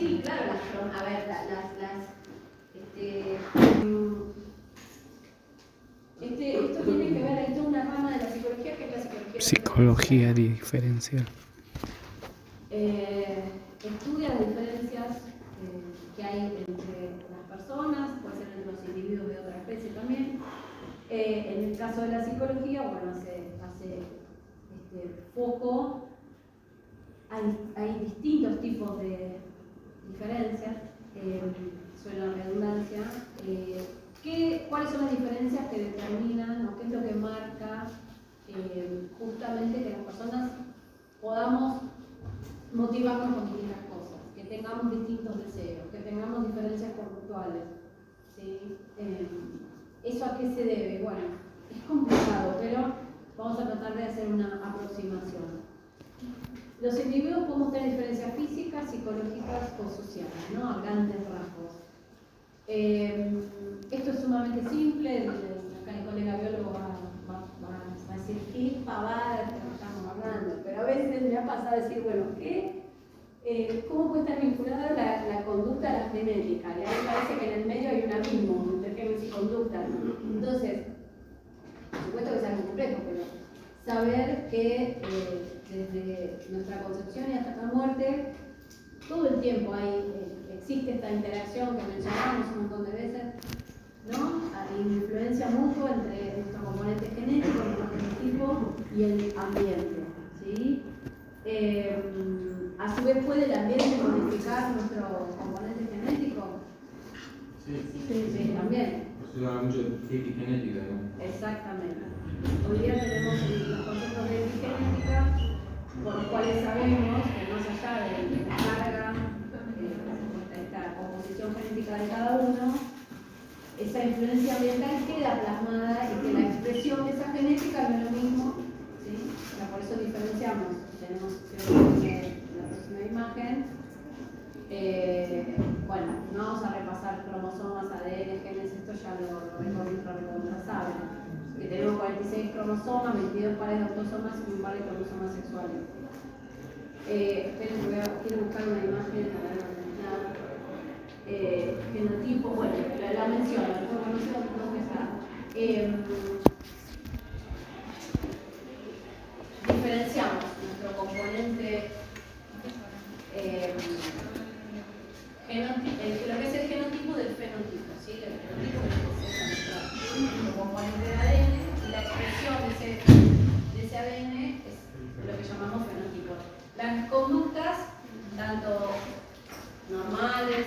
Sí, claro, a ver, esto tiene que ver, hay toda una rama de la psicología que es la psicología diferencial. Estudia las diferencias que hay entre las personas, puede ser entre los individuos de otra especie también. En el caso de la psicología, bueno, hace foco, hay distintos tipos de diferencias, suena la redundancia. ¿Cuáles son las diferencias que determinan o qué es lo que marca justamente que las personas podamos motivarnos con distintas cosas, que tengamos distintos deseos, que tengamos diferencias conductuales? ¿Sí? ¿Eso a qué se debe? Bueno, es complicado, pero vamos a tratar de hacer una aproximación. Los individuos podemos tener diferencias físicas, psicológicas o sociales, ¿no? A grandes rasgos. Esto es sumamente simple, acá el colega biólogo va a decir qué pavada que estamos hablando, pero a veces me ha pasado a decir, bueno, ¿cómo puede estar vinculada la conducta a la genética? Y a mí me parece que en el medio hay un abismo entre genes y conducta. Entonces, por supuesto que es algo complejo, pero saber que desde nuestra concepción y hasta la muerte, todo el tiempo existe esta interacción que mencionamos un montón de veces, ¿no? Hay una influencia mutua entre nuestro componente genético, nuestro genotipo y el ambiente, ¿sí? A su vez, ¿puede el ambiente modificar nuestro componente genético? Sí, también. Se habla mucho de epigenética, ¿no? Exactamente. Hoy día tenemos los conceptos de epigenética, por los cuales sabemos que más allá de la carga, esta composición genética de cada uno, esa influencia ambiental queda plasmada y que la expresión de esa genética no es lo mismo, ¿sí? O sea, por eso diferenciamos. Tenemos la próxima imagen. Bueno, no vamos a repasar cromosomas, ADN, genes, esto ya lo saben. Que tenemos 46 cromosomas, 22 pares de autosomas y un par de cromosomas sexuales. Esperen, quiero buscar una imagen para analizar. Genotipo, bueno, la menciono, no sé dónde está. Diferenciamos nuestro componente lo que es el genotipo del fenotipo, ¿sí? El fenotipo es nuestro componente de ADN y la expresión de ese ADN es lo que llamamos fenotipo. Las conductas, tanto normales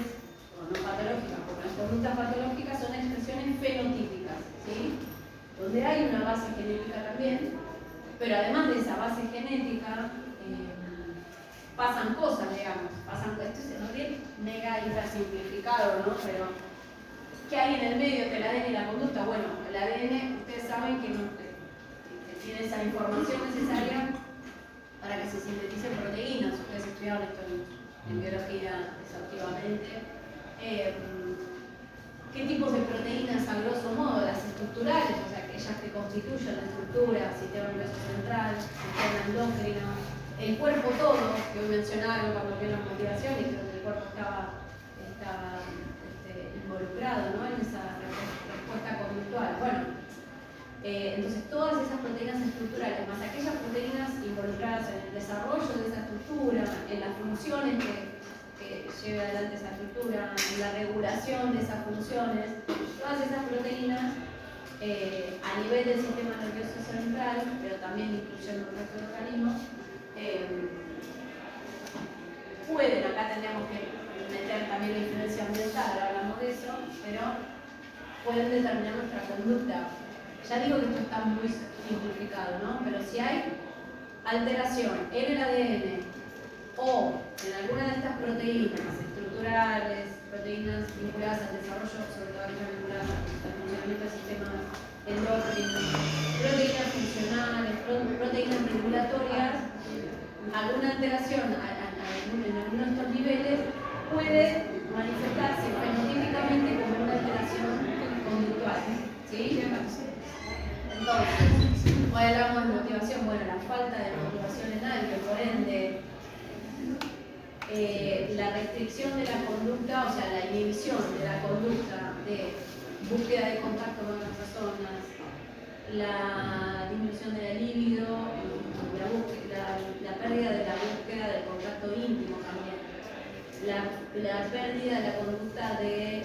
o no patológicas, porque las conductas patológicas son expresiones fenotípicas, ¿sí? Donde hay una base genética también, pero además de esa base genética, pasan cosas, digamos, esto se nos ve mega hipersimplificado, ¿no? Pero, ¿qué hay en el medio entre el ADN y la conducta? Bueno, el ADN, ustedes saben que tiene esa información necesaria para que se sinteticen proteínas. Ustedes estudiaron esto en biología exhaustivamente. ¿Qué tipos de proteínas, a grosso modo? Las estructurales, o sea, aquellas que constituyen la estructura, sistema nervioso central, sistema endocrino, el cuerpo todo, que hoy mencionaron cuando vieron motivación y creo que el cuerpo estaba involucrado, ¿no? En esa respuesta conductual. Bueno, entonces todas esas proteínas estructurales, más aquellas proteínas involucradas en el desarrollo de esa estructura, en las funciones que lleve adelante esa estructura, en la regulación de esas funciones, todas esas proteínas a nivel del sistema nervioso central, pero también incluyendo el resto de organismos, pueden, acá tendríamos que meter también la influencia ambiental, ahora hablamos de eso, pero pueden determinar nuestra conducta. Ya digo que esto está muy simplificado, ¿no? Pero si hay alteración en el ADN o en alguna de estas proteínas estructurales, proteínas vinculadas al desarrollo, sobre todo aquellas vinculadas al funcionamiento del sistema endocrino, proteínas funcionales, proteínas regulatorias, alguna alteración en alguno de estos niveles puede manifestarse fenotípicamente como una alteración conductual, ¿sí? Entonces, hoy hablamos de motivación, bueno, la falta de motivación en alguien, por ende, la restricción de la conducta, o sea, la inhibición de la conducta de búsqueda de contacto con otras personas, la disminución de la libido, la pérdida de la búsqueda del contacto íntimo también, la pérdida de la conducta de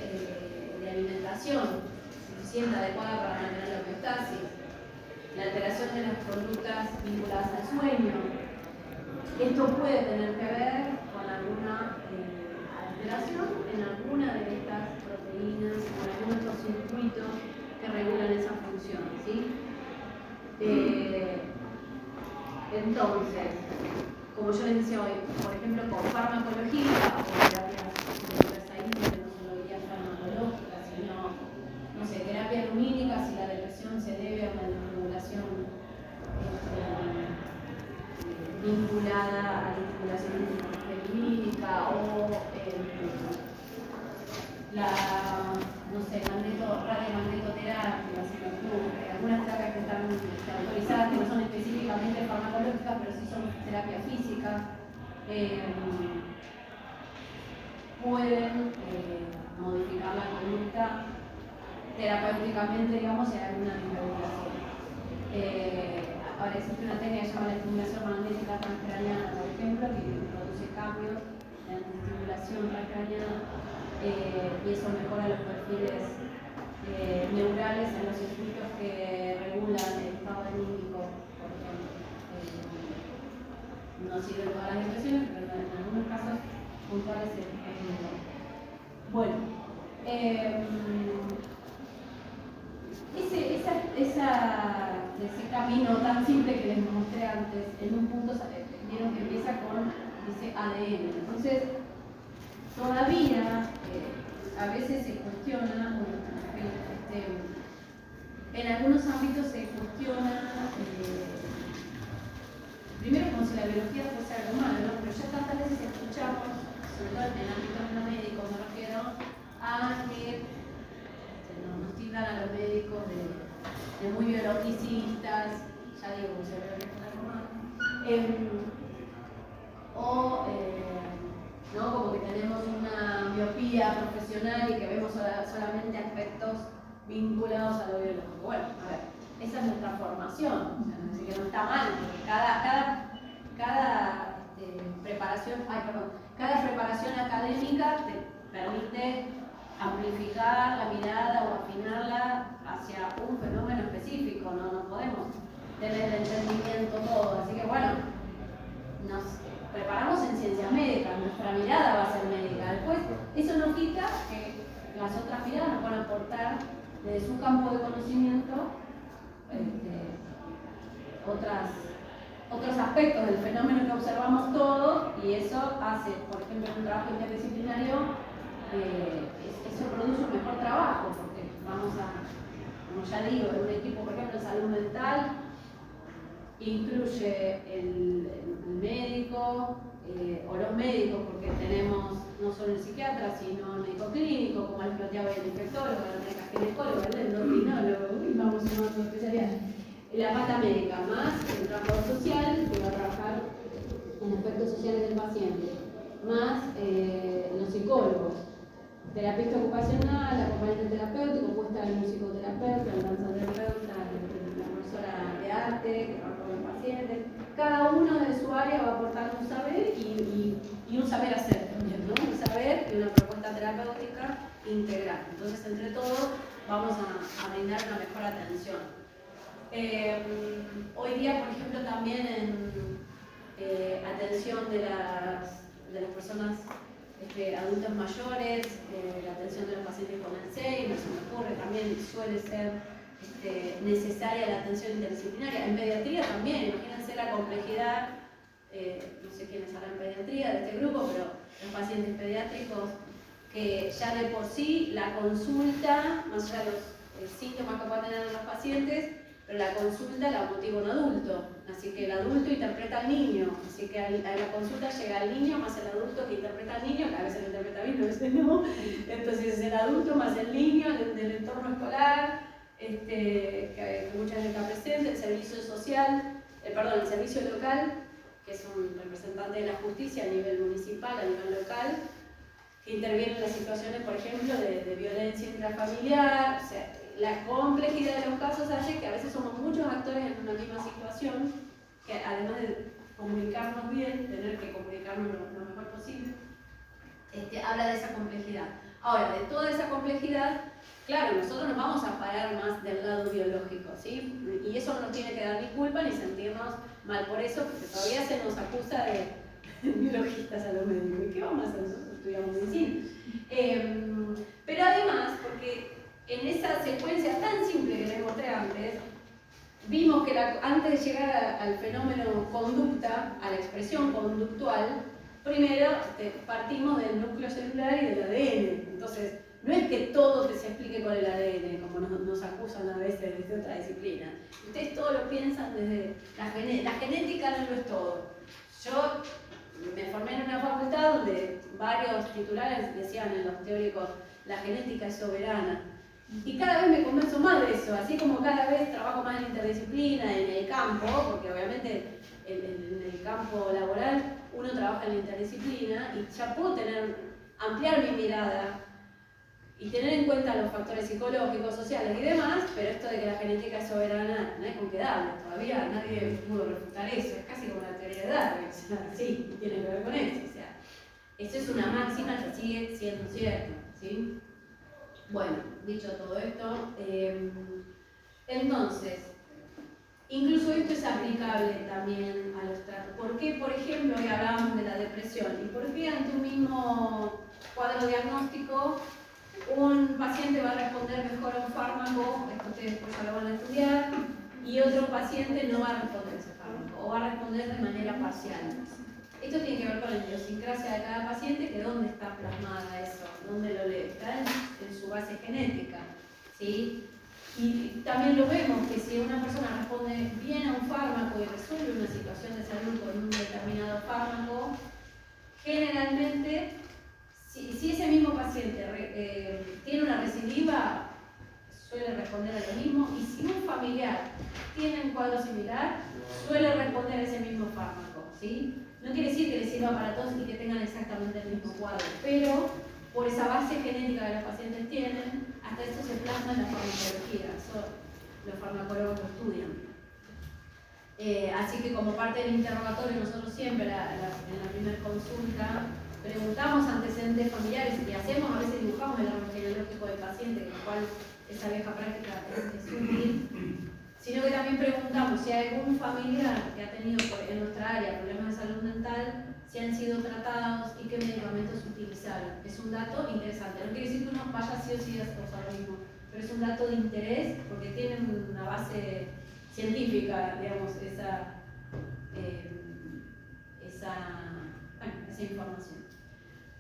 alimentación suficiente, adecuada para mantener la homeostasis, la alteración de las conductas vinculadas al sueño. Esto puede tener que ver con alguna alteración en alguna de estas proteínas, en algunos de estos circuitos que regulan esa función, ¿sí? Entonces, como yo les decía hoy, por ejemplo, con farmacología o terapias de diversa índole, no solo guías farmacológicas, sino, no sé, terapia lumínica, si la depresión se debe a una desregulación vinculada a la estimulación lumínica o no sé, radiomagnetoterapia, algunas terapias que están autorizadas, que no son específicamente farmacológicas, pero sí son terapia física, pueden modificar la conducta terapéuticamente, digamos, en alguna disregulación. Ahora existe una técnica que se llama la estimulación magnética transcraniana, por ejemplo, que produce cambios en la estimulación transcraniana y eso mejora los perfiles neurales en los circuitos que regulan el estado anímico, por ejemplo. No sirve en todas las expresiones, pero en algunos casos puntuales es mejor. Bueno, ese camino tan simple que les mostré antes, en un punto vieron que empieza con, dice ADN. Entonces, todavía a veces se cuestiona, en algunos ámbitos se cuestiona, primero como si la biología fuese algo malo, ¿no? Pero ya tantas veces escuchamos, sobre todo en ámbitos no médicos, me refiero a que nos tildan a los médicos de muy biologicistas, ya digo, como si la biología fuese algo malo, ¿no? Como que tenemos una miopía profesional y que vemos solamente aspectos vinculados a lo biológico. Bueno, a ver, esa es nuestra formación, así que no está mal, porque cada preparación académica te permite amplificar la mirada o afinarla hacia un fenómeno específico, no podemos tener el entendimiento todo, así que bueno, nos preparamos en ciencias médicas, nuestra mirada va a ser médica. Después, eso no quita que las otras miradas nos van a aportar desde su campo de conocimiento otros aspectos del fenómeno que observamos todos, y eso hace, por ejemplo, en un trabajo interdisciplinario, eso produce un mejor trabajo, porque vamos a, como ya digo, en un equipo, por ejemplo, de salud mental, incluye el médico o los médicos, porque tenemos no solo el psiquiatra, sino el médico clínico, como les planteaba el infectólogo, la médica ginecóloga, el endocrinólogo, y vamos a una especialidad. La pata médica, más el trabajador social, que va a trabajar en aspectos sociales del paciente, más los psicólogos, terapista ocupacional, acompañante terapéutico, puesta el musicoterapeuta, el danzaterapeuta, la profesora de arte, que trabaja con el paciente. Cada uno de su área va a aportar un saber y un saber hacer también, ¿no? Un saber y una propuesta terapéutica integral. Entonces, entre todos, vamos a brindar una mejor atención. Hoy día, por ejemplo, también en atención de las personas adultos mayores, la atención de los pacientes con Alzheimer, se me ocurre, también suele ser necesaria la atención interdisciplinaria. En pediatría también, imagínense la complejidad, no sé quiénes harán pediatría de este grupo, pero los pacientes pediátricos que ya de por sí la consulta, más allá de los síntomas que puedan tener los pacientes, pero la consulta la motiva un adulto, así que el adulto interpreta al niño, así que a la consulta llega el niño más el adulto que interpreta al niño, que a veces lo interpreta bien, a veces no, entonces es el adulto más el niño del entorno escolar, que muchas veces está presente, el servicio social, el servicio local, que es un representante de la justicia a nivel municipal, a nivel local, situaciones, por ejemplo, de violencia intrafamiliar. O sea, la complejidad de los casos hace que a veces somos muchos actores en una misma situación, que además de comunicarnos bien, tener que comunicarnos lo mejor posible, habla de esa complejidad. Ahora, de toda esa complejidad, claro, nosotros nos vamos a parar más del lado biológico, ¿sí? Y eso no nos tiene que dar ni culpa ni sentirnos mal por eso, porque todavía se nos acusa de biologistas a los médicos. ¿Y qué vamos a hacer? Nosotros estudiamos medicina. Pero además, porque en esa secuencia tan simple que les mostré antes, vimos que antes de llegar al fenómeno conducta, a la expresión conductual, primero partimos del núcleo celular y del ADN. Entonces, no es que todo se explique con el ADN, como nos acusan a veces desde otra disciplina. Ustedes todo lo piensan desde la genética. La genética no lo es todo. Yo me formé en una facultad donde varios titulares decían en los teóricos, la genética es soberana. Y cada vez me convenzo más de eso, así como cada vez trabajo más en interdisciplina, en el campo, porque obviamente en el campo laboral uno trabaja en la interdisciplina y ya puedo ampliar mi mirada y tener en cuenta los factores psicológicos, sociales y demás, pero esto de que la genética es soberana no hay con qué darle, todavía nadie pudo refutar eso, es casi como la teoría de Darwin, o sea, sí, tiene que ver con eso, o sea, eso es una máxima que sigue siendo cierta, ¿sí? Bueno, dicho todo esto, entonces, incluso esto es aplicable también a los tratos. ¿Por qué, por ejemplo, hoy hablábamos de la depresión? ¿Y por qué ante un mismo cuadro diagnóstico un paciente va a responder mejor a un fármaco, esto ustedes después ya lo van a estudiar, y otro paciente no va a responder a ese fármaco, o va a responder de manera parcial? Esto tiene que ver con la idiosincrasia de cada paciente, que dónde está plasmada eso, dónde lo lee, está en su base genética, ¿sí? Y también lo vemos que si una persona responde bien a un fármaco y resuelve una situación de salud con un determinado fármaco, generalmente, si ese mismo paciente tiene una recidiva, suele responder a lo mismo, y si un familiar tiene un cuadro similar, suele responder a ese mismo fármaco, ¿sí? No quiere decir que les sirva para todos y que tengan exactamente el mismo cuadro, pero por esa base genética que los pacientes tienen, hasta esto se plasma en la farmacología, eso los farmacólogos lo estudian. Así que como parte del interrogatorio, nosotros siempre en la primera consulta preguntamos antecedentes familiares y hacemos, a veces dibujamos el árbol genealógico del paciente, con lo cual esa vieja práctica es útil, sino que también preguntamos si hay algún familiar que ha tenido en nuestra área problemas de salud mental, si han sido tratados y qué medicamentos utilizaron. Es un dato interesante, no quiere decir que uno vaya sí o sí a usar lo mismo, pero es un dato de interés porque tiene una base científica, digamos, esa información.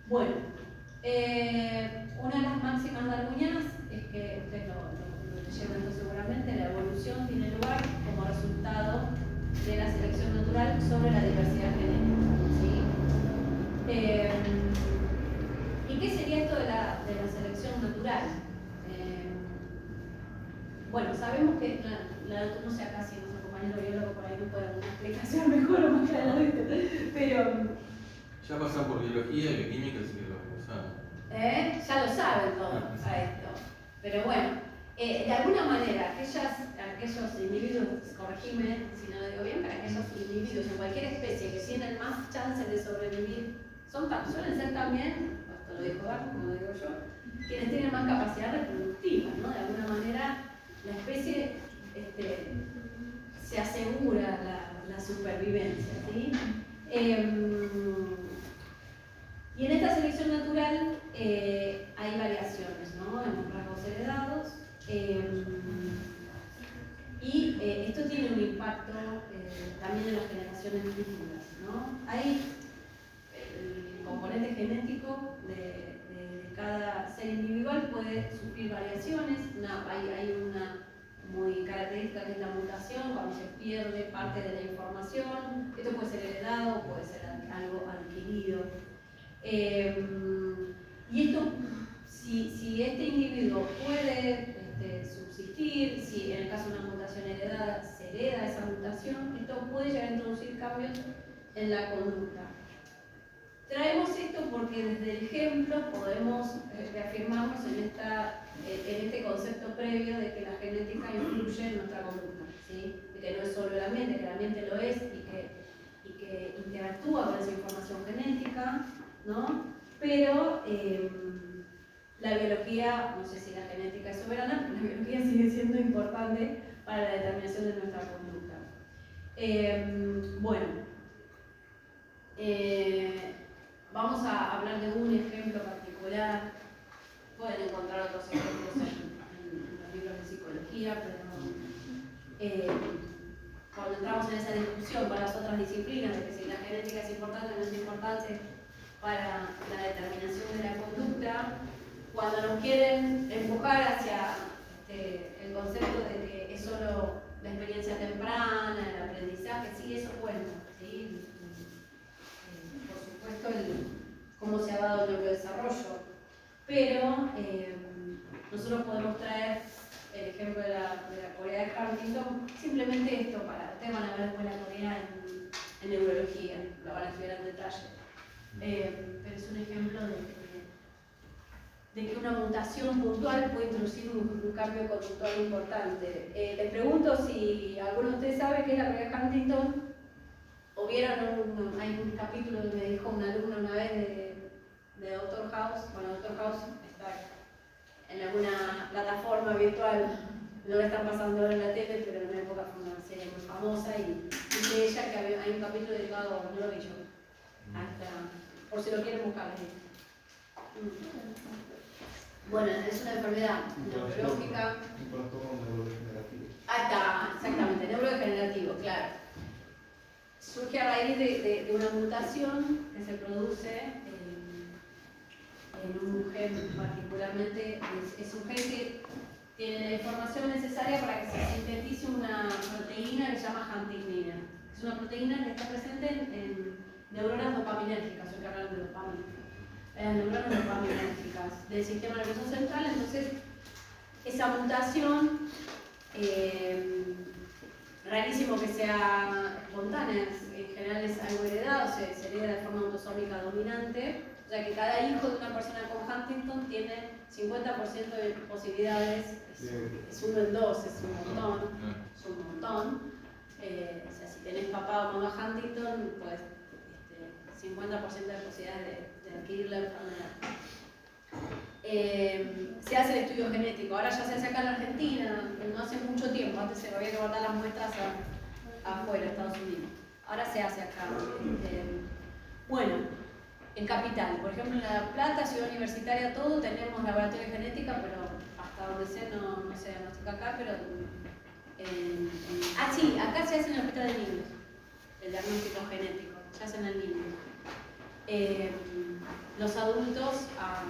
Bueno, una de las máximas darwinianas es que ustedes lo leyeron seguramente, la evolución tiene lugar como resultado de la selección natural sobre la diversidad genética, ¿sí? ¿Y qué sería esto de la selección natural? Bueno, sabemos que no sé acá si nuestro compañero biólogo por ahí no puede dar una explicación mejor o más clara de esto, pero ya pasó por biología y química, así que lo saben. Ya lo saben todos a esto. Pero bueno, de alguna manera, aquellos individuos, corregime si no lo digo bien, pero aquellos individuos en cualquier especie que tienen más chances de sobrevivir, suelen ser también, esto lo dijo Darwin, como lo digo yo, quienes tienen más capacidad reproductiva, ¿no? De alguna manera, la especie se asegura la supervivencia, ¿sí? Y en esta selección natural hay variaciones, ¿no? En los rasgos heredados. Y esto tiene un impacto también en las generaciones futuras, ¿no? Hay el componente genético de cada ser individual puede sufrir variaciones. Hay una muy característica que es la mutación, cuando se pierde parte de la información. Esto puede ser heredado, puede ser algo adquirido. Y esto, si este individuo puede subsistir, si en el caso de una mutación heredada se hereda esa mutación, esto puede llegar a introducir cambios en la conducta. Traemos esto porque desde el ejemplo podemos reafirmarnos en este concepto previo de que la genética influye en nuestra conducta, ¿sí? De que no es solo el ambiente, que el ambiente lo es y que interactúa con esa información genética, ¿no? Pero la biología, no sé si la genética es soberana, pero la biología sigue siendo importante para la determinación de nuestra conducta. Vamos a hablar de un ejemplo particular. Pueden encontrar otros ejemplos en los libros de psicología, pero cuando entramos en esa discusión con las otras disciplinas de que si la genética es importante o no es importante para la determinación de la conducta, cuando nos quieren empujar hacia el concepto de que es solo la experiencia temprana, el aprendizaje, sí, eso cuenta, ¿sí? Por supuesto, cómo se ha dado el neurodesarrollo, pero nosotros podemos traer el ejemplo de la Corea de Huntington, simplemente esto, ustedes van a ver después la Corea en neurología, lo van a estudiar en detalle, pero es un ejemplo de que una mutación puntual puede introducir un cambio conductual importante. Les pregunto si alguno de ustedes sabe qué es la Corea de Huntington, o vieron hay un capítulo que me dijo un alumno una vez de Dr. House. Bueno, Dr. House está en alguna plataforma virtual, no la están pasando ahora en la tele, pero en una época fue una serie muy famosa y dice ella que hay un capítulo dedicado, no lo vi yo, por si lo quieren buscar. Bueno, es una enfermedad neurológica. Un trastorno neurodegenerativo. Está, exactamente, neurodegenerativo, claro. Surge a raíz de una mutación que se produce en un gen particularmente, es un gen que tiene la información necesaria para que se sintetice una proteína que se llama huntingtina. Es una proteína que está presente en neuronas dopaminérgicas, hoy que hablan de dopamina. Las neuronas dopaminérgicas del sistema nervioso central, entonces esa mutación, rarísimo que sea espontánea, en general es algo heredado, se hereda de forma autosómica dominante, o sea que cada hijo de una persona con Huntington tiene 50% de posibilidades, es 1 en 2, es un montón, es un montón. O sea, si tenés papá o mamá Huntington, pues 50% de posibilidades de adquirir la enfermedad. Se hace el estudio genético, ahora ya se hace acá en Argentina, no hace mucho tiempo, antes se había que mandar las muestras afuera, Estados Unidos. Ahora se hace acá. Bueno, en Capital, por ejemplo en La Plata, Ciudad Universitaria, todo, tenemos laboratorio de genética, pero hasta donde sé no se diagnostica acá, pero sí, acá se hace en el hospital de niños, el diagnóstico genético, se hace en el niño. Los adultos a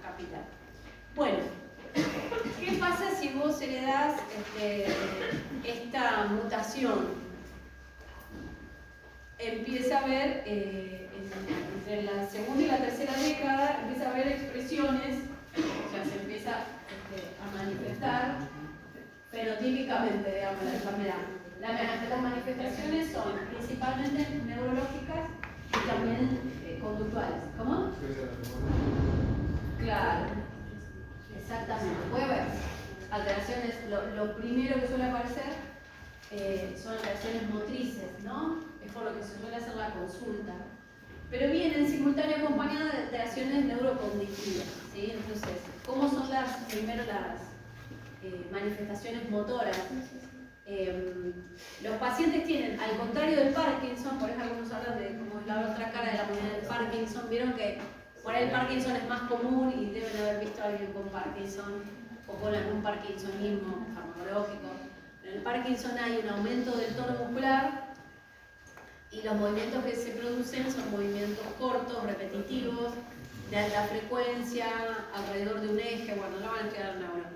Capital. Bueno, ¿qué pasa si vos heredás esta mutación? Empieza a haber, entre la segunda y la tercera década, empieza a haber expresiones, o sea, se empieza a manifestar fenotípicamente, digamos, la enfermedad. Las manifestaciones son principalmente neurológicas y también conductuales. ¿Cómo? Claro, exactamente. Puede haber alteraciones, lo primero que suele aparecer son alteraciones motrices, ¿no? Es por lo que se suele hacer la consulta. Pero vienen simultáneamente acompañadas de alteraciones neurocognitivas, ¿sí? Entonces, ¿cómo son primero las manifestaciones motoras? Los pacientes tienen, al contrario del Parkinson, por eso algunos hablan de como es la otra cara de la moneda del Parkinson, vieron que por ahí el Parkinson es más común y deben haber visto a alguien con Parkinson o con algún parkinsonismo farmacológico. En el Parkinson hay un aumento del tono muscular y los movimientos que se producen son movimientos cortos, repetitivos, de alta frecuencia, alrededor de un eje, bueno, no van a quedar ahora.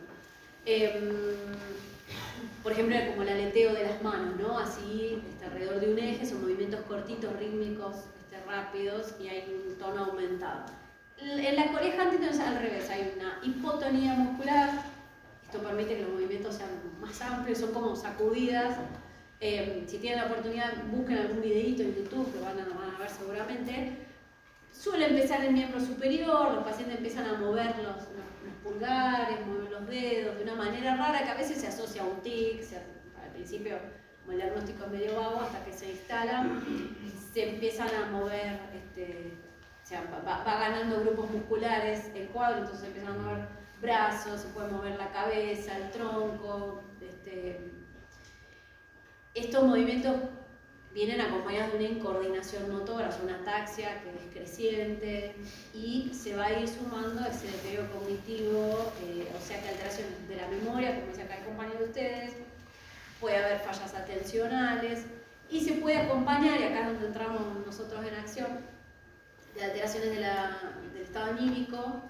Por ejemplo, como el aleteo de las manos, ¿no? Así, alrededor de un eje, son movimientos cortitos, rítmicos, rápidos y hay un tono aumentado. En la Corea de Huntington es al revés, hay una hipotonía muscular, esto permite que los movimientos sean más amplios, son como sacudidas. Si tienen la oportunidad, busquen algún videíto en YouTube, que van a ver seguramente. suele empezar en el miembro superior, los pacientes empiezan a mover los pulgares, mover los dedos de una manera rara que a veces se asocia a un tic, al principio como el diagnóstico es medio vago, hasta que se instala, se empiezan a mover, o sea, va ganando grupos musculares el cuadro, entonces se empiezan a mover brazos, se puede mover la cabeza, el tronco. Estos movimientos vienen acompañados de una incoordinación motora, una ataxia que es creciente y se va a ir sumando ese deterioro cognitivo, o sea que alteraciones de la memoria, como decía acá el compañero de ustedes, puede haber fallas atencionales y se puede acompañar, y acá es donde entramos nosotros en acción, de alteraciones del estado anímico,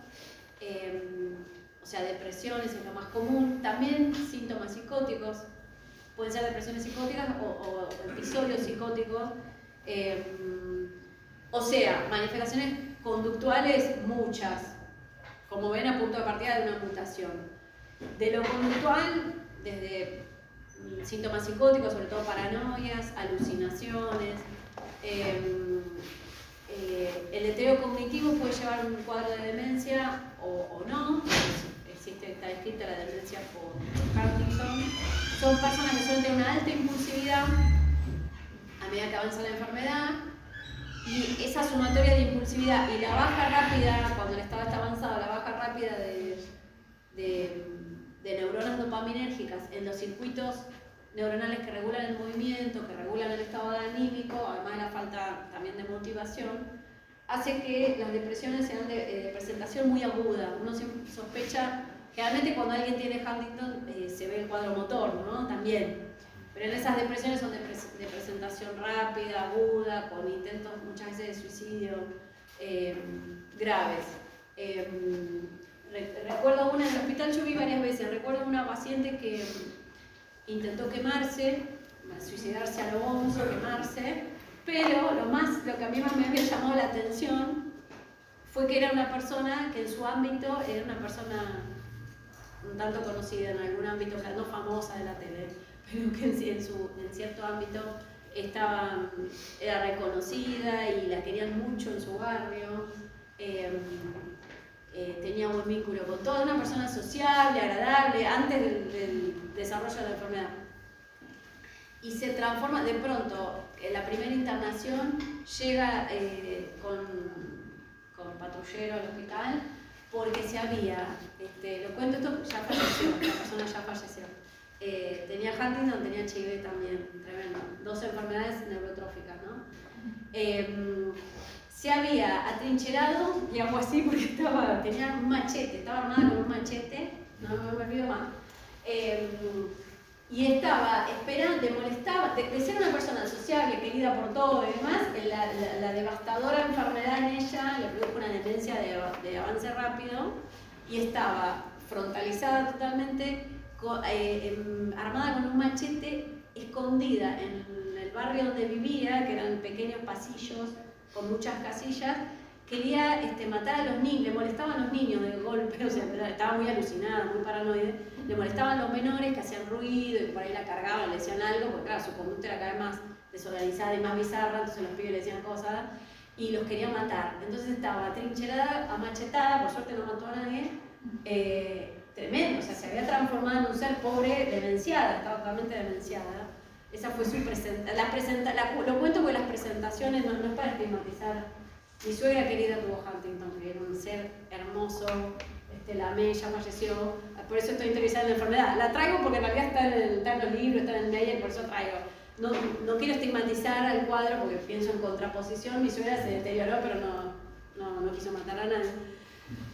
o sea, depresiones es lo más común, también síntomas psicóticos. Pueden ser depresiones psicóticas o episodios psicóticos, o sea, manifestaciones conductuales muchas, como ven a punto de partida de una mutación. De lo conductual, desde síntomas psicóticos, sobre todo paranoias, alucinaciones, el deterioro cognitivo puede llevar a un cuadro de demencia o no. Está descrita la demencia por Huntington. Son personas que suelen tener una alta impulsividad a medida que avanza la enfermedad, y esa sumatoria de impulsividad y la baja rápida, cuando el estado está avanzado, la baja rápida de neuronas dopaminérgicas en los circuitos neuronales que regulan el movimiento, que regulan el estado anímico, además de la falta también de motivación, hace que las depresiones sean de presentación muy aguda. Uno sospecha, generalmente cuando alguien tiene Huntington se ve el cuadro motor, ¿no? También. Pero en esas depresiones son de presentación rápida, aguda, con intentos muchas veces de suicidio graves. Recuerdo una en el hospital, yo vi varias veces, recuerdo una paciente que intentó quemarse, suicidarse a lo bonzo, quemarse, pero lo que a mí más me había llamado la atención fue que era una persona que en su ámbito era una persona un tanto conocida en algún ámbito, o sea, no famosa de la tele, pero que en cierto ámbito era reconocida y la querían mucho en su barrio, tenía buen vínculo con toda, una persona sociable, agradable, antes del desarrollo de la enfermedad. Y se transforma, de pronto, en la primera internación llega con patrullero al hospital porque se había, lo cuento esto, ya falleció, la persona ya falleció. Tenía Huntington, tenía HIV también, tremendo, 2 enfermedades neurotróficas, ¿no? Se había atrincherado, y algo así, porque tenía un machete, estaba armada con un machete, no me olvido más. Y estaba esperando, te molestaba, de ser una persona sociable, querida por todo y demás, la devastadora enfermedad en ella le produjo una demencia de avance rápido y estaba frontalizada totalmente, armada con un machete, escondida en el barrio donde vivía, que eran pequeños pasillos con muchas casillas. Quería matar a los niños, le molestaban los niños de golpe, o sea, estaba muy alucinada, muy paranoide, le molestaban los menores que hacían ruido y por ahí la cargaban, le decían algo, porque claro, su conducta era cada vez más desorganizada y más bizarra, entonces los pibes le decían cosas y los quería matar. Entonces estaba trincherada, amachetada, por suerte no mató a nadie, tremendo, o sea, se había transformado en un ser pobre, demenciada, estaba totalmente demenciada. Esa fue su presentación, lo cuento porque las presentaciones no es para estigmatizar. Mi suegra querida tuvo Huntington, que era un ser hermoso, la amé, ya falleció, por eso estoy interesada en la enfermedad. La traigo porque en realidad está en los libros, está en el medio, por eso traigo. No quiero estigmatizar al cuadro porque pienso en contraposición, mi suegra se deterioró, pero no quiso matar a nadie.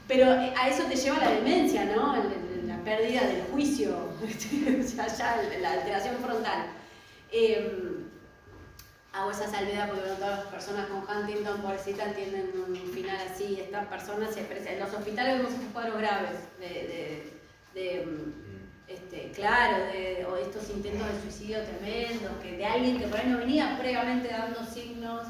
Pero a eso te lleva la demencia, ¿no? La pérdida del juicio, o sea, ya la alteración frontal. Hago esa salvedad porque bueno, todas las personas con Huntington, pobrecita, tienen un final así. Estas personas se expresan. En los hospitales vemos estos cuadros graves o estos intentos de suicidio tremendos, que de alguien que por ahí no venía previamente dando signos.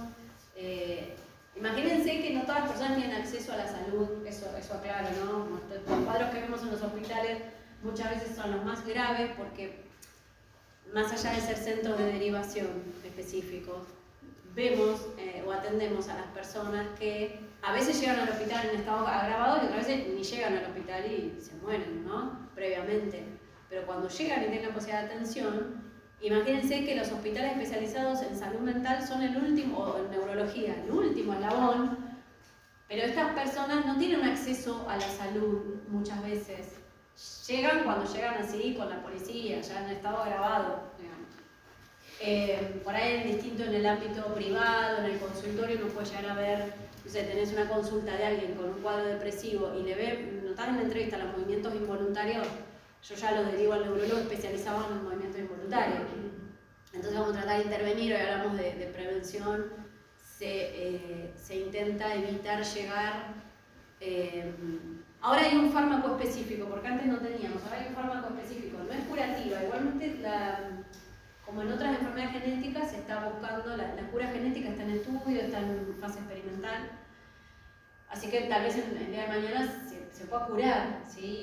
Imagínense que no todas las personas tienen acceso a la salud, eso aclaro, ¿no? Los cuadros que vemos en los hospitales muchas veces son los más graves porque más allá de ser centros de derivación específicos, vemos o atendemos a las personas que a veces llegan al hospital en estado agravado y otras veces ni llegan al hospital y se mueren, ¿no? Previamente. Pero cuando llegan y tienen la posibilidad de atención, imagínense que los hospitales especializados en salud mental son el último, o en neurología, el último eslabón, pero estas personas no tienen acceso a la salud muchas veces. Llegan cuando llegan así con la policía, ya en estado agravado, digamos. Por ahí es distinto en el ámbito privado, en el consultorio uno puede llegar a ver, no sé, tenés una consulta de alguien con un cuadro depresivo y notás en la entrevista los movimientos involuntarios, yo ya los derivo al neurólogo especializado en los movimientos involuntarios. Entonces vamos a tratar de intervenir, hoy hablamos de prevención, se intenta evitar llegar. Ahora hay un fármaco específico, porque antes no teníamos, ahora hay un fármaco específico, no es curativa, igualmente como en otras enfermedades genéticas se está buscando, la cura genética está en estudio, está en fase experimental, así que tal vez el día de mañana se pueda curar, ¿sí?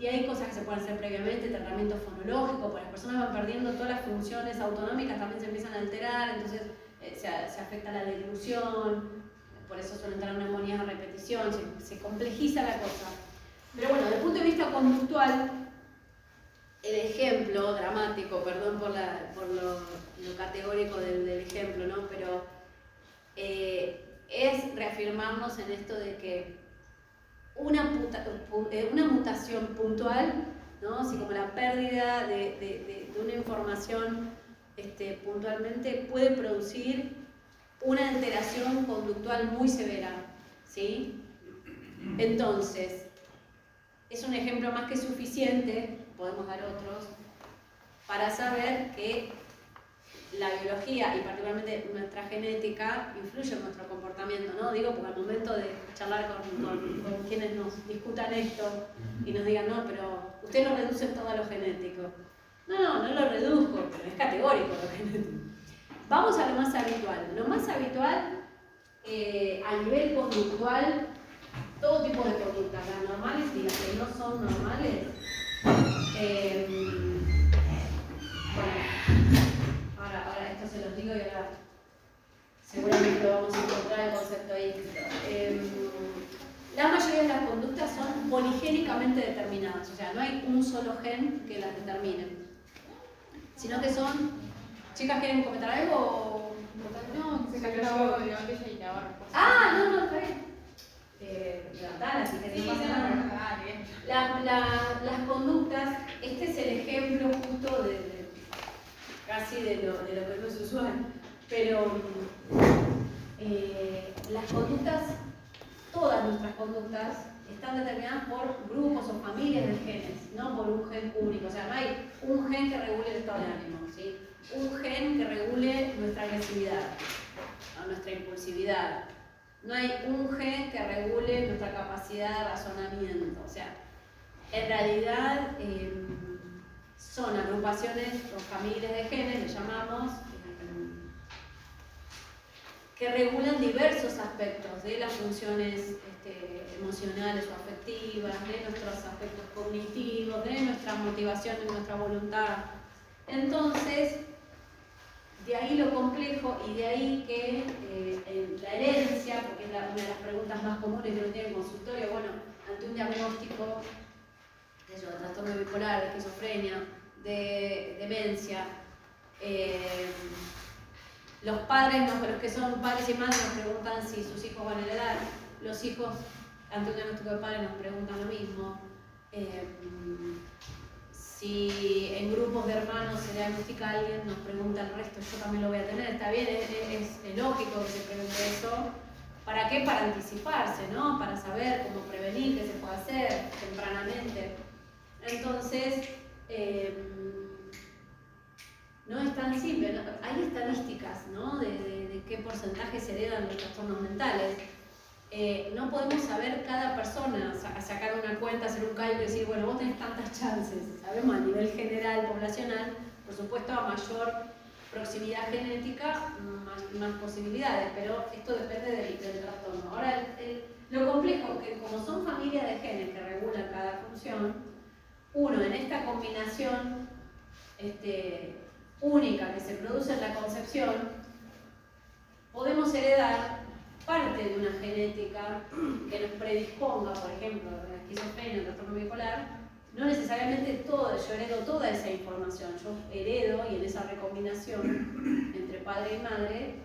Y hay cosas que se pueden hacer previamente, tratamiento fonológico, porque las personas van perdiendo todas las funciones autonómicas, también se empiezan a alterar, entonces se afecta la deglución, por eso suelen tener neumonías a repetición, se complejiza la cosa. Pero bueno, desde el punto de vista conductual, el ejemplo dramático, perdón por lo categórico del ejemplo, ¿no? Pero es reafirmarnos en esto de que una mutación puntual, ¿no? Así como la pérdida de una información puntualmente puede producir una alteración conductual muy severa, ¿sí? Entonces, es un ejemplo más que suficiente, podemos dar otros, para saber que la biología y particularmente nuestra genética influye en nuestro comportamiento, ¿no? Digo, porque al momento de charlar con quienes nos discutan esto y nos digan, no, pero usted lo reduce todo a lo genético. No lo reduzco, pero es categórico lo genético. Vamos a lo más habitual. Lo más habitual, a nivel conductual, todo tipo de conductas, las normales y las que no son normales. Bueno, ahora esto se los digo y ahora seguramente lo vamos a encontrar el concepto ahí. La mayoría de las conductas son poligénicamente determinadas, o sea, no hay un solo gen que las determine, sino que son... ¿Chicas quieren comentar algo o...? No, se cayó la voz, yo antes y ahora. No, está bien. Levantala, si querés. Sí, las conductas, este es el ejemplo justo casi de lo que no es usual, pero las conductas, todas nuestras conductas, están determinadas por grupos o familias de genes, no por un gen único. O sea, no hay un gen que regule el estado de ánimo, ¿sí? Un gen que regule nuestra agresividad o nuestra impulsividad. No hay un gen que regule nuestra capacidad de razonamiento. O sea, en realidad son agrupaciones o familias de genes, le llamamos, que regulan diversos aspectos de las funciones emocionales o afectivas, de nuestros aspectos cognitivos, de nuestra motivación, de nuestra voluntad. Entonces, de ahí lo complejo y de ahí que la herencia, porque es una de las preguntas más comunes que uno tiene en el consultorio, bueno, ante un diagnóstico de trastorno bipolar, de esquizofrenia, de demencia, los padres, los que son padres y madres nos preguntan si sus hijos van a heredar, los hijos ante un diagnóstico de padres nos preguntan lo mismo. Si en grupos de hermanos se diagnostica a alguien, nos pregunta el resto, yo también lo voy a tener. Está bien, es lógico que se pregunte eso. ¿Para qué? Para anticiparse, ¿no? Para saber cómo prevenir, qué se puede hacer tempranamente. Entonces, no es tan simple, ¿no? Hay estadísticas, ¿no? de qué porcentaje se heredan los trastornos mentales. No podemos saber cada persona, sacar una cuenta, hacer un cálculo y decir, bueno, vos tenés tantas chances. Sabemos a nivel general, poblacional, por supuesto a mayor proximidad genética, más posibilidades, pero esto depende del trastorno. Ahora, lo complejo es que como son familias de genes que regulan cada función, uno en esta combinación única que se produce en la concepción, podemos heredar parte de una genética que nos predisponga, por ejemplo, la esquizofrenia, el trastorno bipolar. No necesariamente todo, yo heredo toda esa información, yo heredo y en esa recombinación entre padre y madre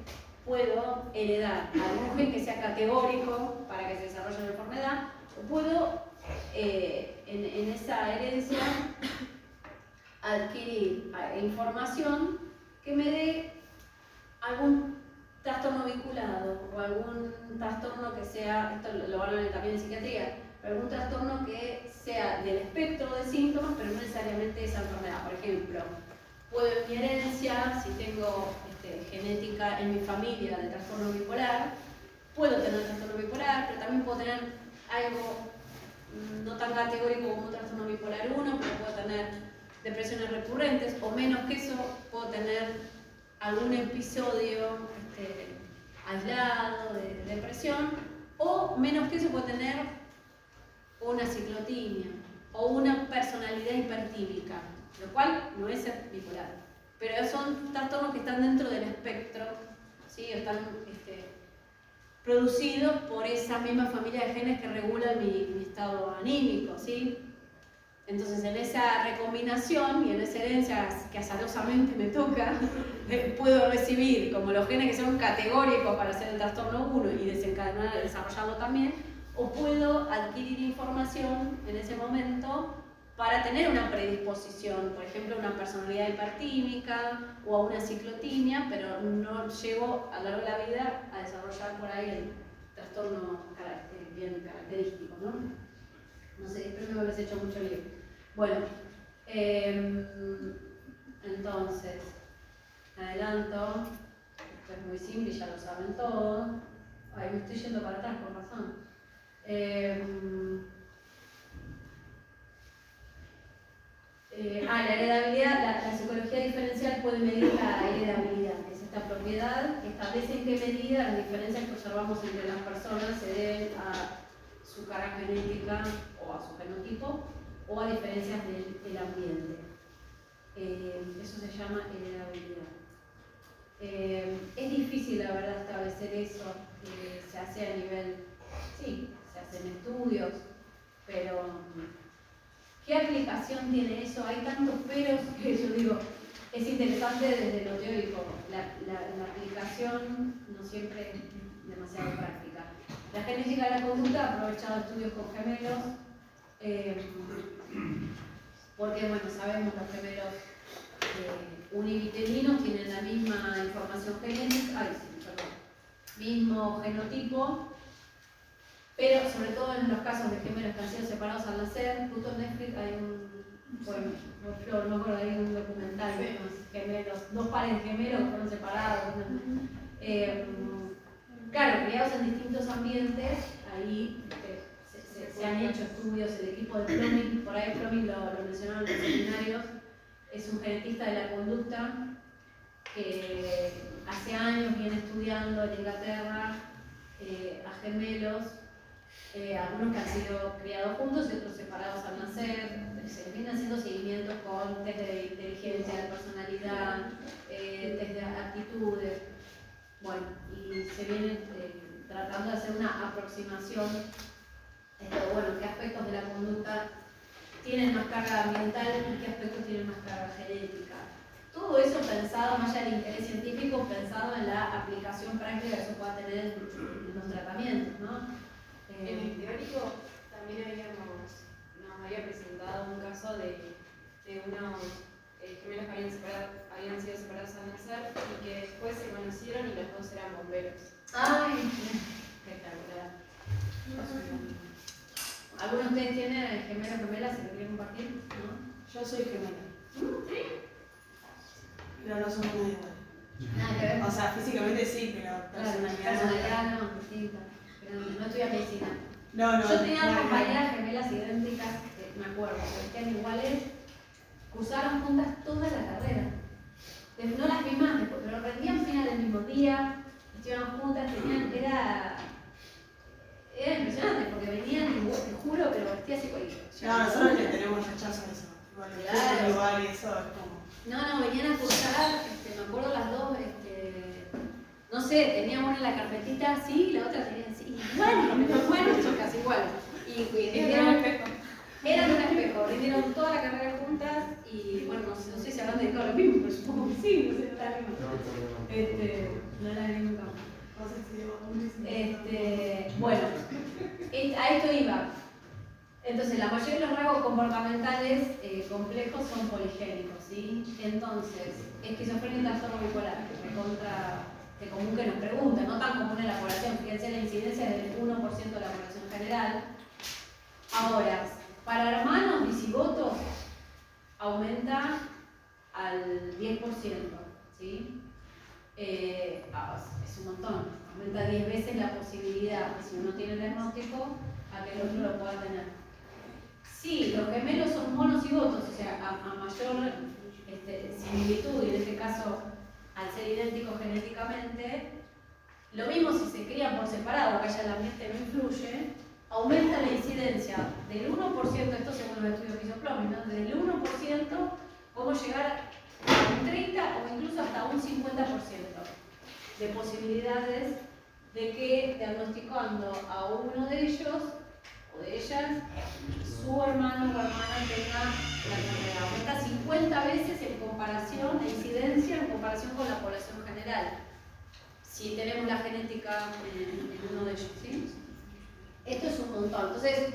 puedo heredar algún gen que sea categórico para que se desarrolle la enfermedad, o puedo en esa herencia adquirir información que me dé algún trastorno vinculado o algún trastorno que sea, esto lo van a ver también en psiquiatría, pero algún trastorno que sea del espectro de síntomas, pero no necesariamente esa enfermedad. Por ejemplo, puedo en mi herencia, si tengo genética en mi familia de trastorno bipolar, puedo tener trastorno bipolar, pero también puedo tener algo no tan categórico como un trastorno bipolar 1, pero puedo tener depresiones recurrentes, o menos que eso, puedo tener algún episodio aislado de depresión, o menos que eso puedo tener una ciclotimia o una personalidad hipertímica, lo cual no es ser bipolar, pero son trastornos que están dentro del espectro, ¿sí? Están producidos por esa misma familia de genes que regulan mi estado anímico, ¿sí? Entonces, en esa recombinación y en esa herencia que azarosamente me toca, puedo recibir como los genes que son categóricos para hacer el trastorno 1 y desencadenar, desarrollarlo también, o puedo adquirir información en ese momento para tener una predisposición, por ejemplo, una personalidad hipertímica o a una ciclotimia, pero no llego a lo largo de la vida a desarrollar por ahí el trastorno bien característico, ¿no? No sé, espero que me haberse hecho mucho lío. Bueno, entonces, adelanto, esto es muy simple, ya lo saben todos. Ay, me estoy yendo para atrás, por razón. La heredabilidad, la psicología diferencial puede medir la heredabilidad, que es esta propiedad que establece en qué medida las diferencias que observamos entre las personas se deben a su carga genética o a su genotipo o a diferencias del ambiente. Eso se llama heredabilidad. Es difícil, la verdad, establecer eso. Se hace a nivel, sí, se hacen estudios, pero ¿qué aplicación tiene eso? Hay tantos peros que yo digo, es interesante desde lo teórico. La aplicación no siempre es demasiado práctica. La genética de la conducta ha aprovechado estudios con gemelos, porque bueno, sabemos los gemelos univitelinos tienen la misma información genética, mismo genotipo, pero sobre todo en los casos de gemelos que han sido separados al nacer. Justo en Netflix hay hay un documental de unos gemelos, dos pares de gemelos que fueron separados. Claro, criados en distintos ambientes, ahí se han hecho estudios. El equipo de Fleming, por ahí Fleming lo mencionaron en los seminarios, es un genetista de la conducta que hace años viene estudiando en Inglaterra a gemelos, algunos que han sido criados juntos y otros separados al nacer. Se les vienen haciendo seguimientos con test de inteligencia, de personalidad, test de aptitudes. Bueno, y se viene tratando de hacer una aproximación de qué aspectos de la conducta tienen más carga ambiental y qué aspectos tienen más carga genética. Todo eso pensado, más allá del interés científico, pensado en la aplicación práctica que eso pueda tener en los tratamientos, ¿no? En el teórico también nos había presentado un caso de unos gemelos que habían sido separados al nacer y que después se conocieron y los dos eran bomberos. ¡Ay! Espectacular. ¿Alguno de ustedes tiene gemelos o gemelas? ¿Se lo quieren compartir? ¿No? Yo soy gemela. ¿Sí? Pero no somos nada iguales. Nada que ver. O sea, físicamente sí, pero Personalidad no, distinta. No estudia medicina. No. Yo tenía dos compañeras gemelas idénticas, me acuerdo, que eran iguales, cursaron juntas toda la carrera. No las vi más después, pero rendían final del mismo día, estuvieron juntas, era impresionante porque venían, te juro, pero vestidas igual. No, nosotros le tenemos rechazo a eso. Igual y eso es como. No, venían a cursar, me acuerdo las dos, no no sé, tenía una en la carpetita así y la otra tenía así. Bueno, chicas, igual. Y eran un espejo, rindieron toda la carrera juntas y bueno, no sé si habrán dedicado lo mismo, pero supongo que sí, no sé, no la misma. No la vi nunca. Bueno, a esto iba. Entonces, la mayoría de los rasgos comportamentales complejos son poligénicos, ¿sí? Entonces, esquizofrenia y trastorno bipolar, de común que nos preguntan, no tan común en la población, fíjense la incidencia es del 1% de la población general. Ahora, para hermanos bicigotos aumenta al 10%, ¿sí? Es un montón, aumenta 10 veces la posibilidad, si uno tiene el diagnóstico, a que el otro lo pueda tener. Sí, los gemelos son monocigotos, o sea, a mayor similitud, y en este caso, al ser idénticos genéticamente, lo mismo si se crían por separado, acá ya el ambiente no influye, aumenta la incidencia del 1%, esto según los estudios Pisoplomi, ¿no? Del 1%, podemos llegar a un 30% o incluso hasta un 50% de posibilidades de que diagnosticando a uno de ellos o de ellas, su hermano o hermana tenga la enfermedad. Aumenta 50 veces en comparación, la incidencia en comparación con la población general, si tenemos la genética en uno de ellos, ¿sí? Esto es un montón. Entonces,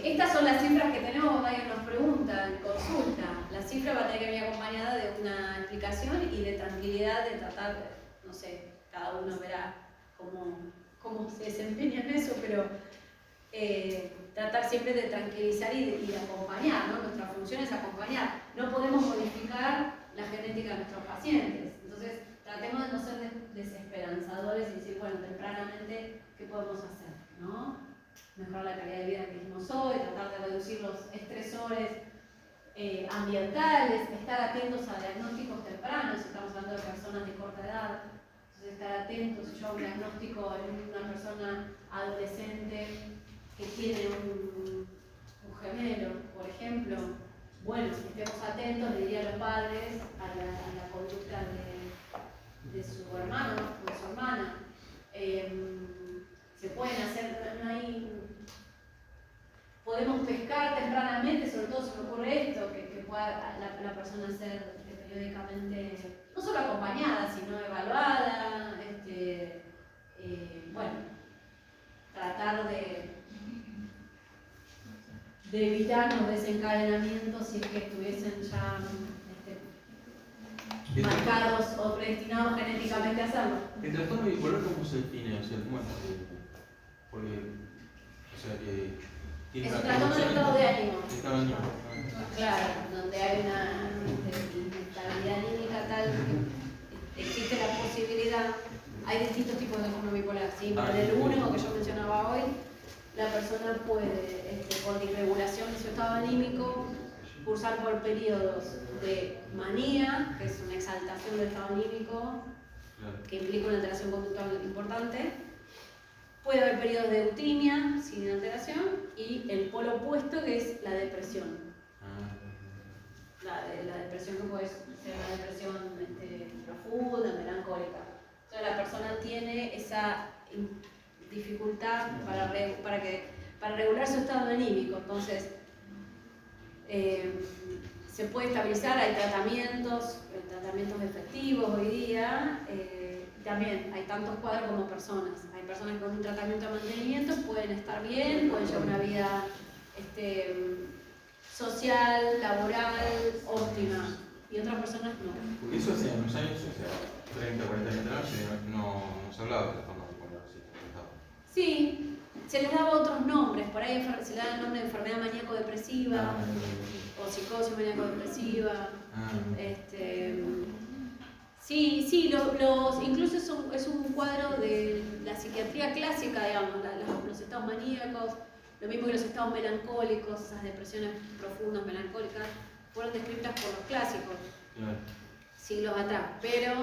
estas son las cifras que tenemos cuando alguien nos pregunta en consulta. La cifra va a tener que venir acompañada de una explicación y de tranquilidad, de tratar, no sé, cada uno verá cómo se desempeña en eso, pero tratar siempre de tranquilizar y de acompañar, ¿no? Nuestra función es acompañar. No podemos modificar la genética de nuestros pacientes. Entonces, tratemos de no ser desesperanzadores y decir, bueno, tempranamente, ¿qué podemos hacer? ¿No? Mejorar la calidad de vida que dijimos hoy, tratar de reducir los estresores ambientales, estar atentos a diagnósticos tempranos, estamos hablando de personas de corta edad, entonces estar atentos. Si yo hago un diagnóstico en una persona adolescente que tiene un gemelo, por ejemplo, bueno, estemos atentos, le diría a los padres, a la conducta de su hermano o de su hermana. Se pueden hacer, no hay, podemos pescar tempranamente, sobre todo se me ocurre esto, que pueda la persona ser periódicamente, no solo acompañada, sino evaluada, bueno, tratar de evitar los desencadenamientos si es que estuviesen ya marcados o predestinados genéticamente a hacerlo. ¿El trastorno bipolar cómo se define? O sea, bueno, porque, o sea, que tiene es un trastorno de estado de ánimo. Estado de ánimo. Claro, donde hay una inestabilidad anímica tal que existe la posibilidad. Hay distintos tipos de trastorno bipolar, ¿sí? Pero el único que yo mencionaba hoy, la persona puede, por disregulación de su estado anímico, cursar por periodos de manía, que es una exaltación del estado anímico, que implica una alteración conductual importante. Puede haber periodos de eutimia, sin alteración, y el polo opuesto, que es la depresión. La depresión que puede ser una depresión profunda, melancólica. Entonces la persona tiene esa dificultad para regular su estado anímico. Entonces, se puede estabilizar, hay tratamientos efectivos hoy día. También hay tantos cuadros como personas. Hay personas que con un tratamiento de mantenimiento pueden estar bien, pueden llevar una vida social, laboral, óptima, y otras personas no. Porque eso hace unos años, o sea, 30, 40 años atrás, no se hablaba de trastorno bipolar, sí, se les daba otros nombres, por ahí se le da el nombre de enfermedad maníaco-depresiva, o psicosis maníaco-depresiva. Sí, incluso es un cuadro de la psiquiatría clásica, digamos, los estados maníacos, lo mismo que los estados melancólicos, esas depresiones profundas melancólicas, fueron descritas por los clásicos, siglos atrás, pero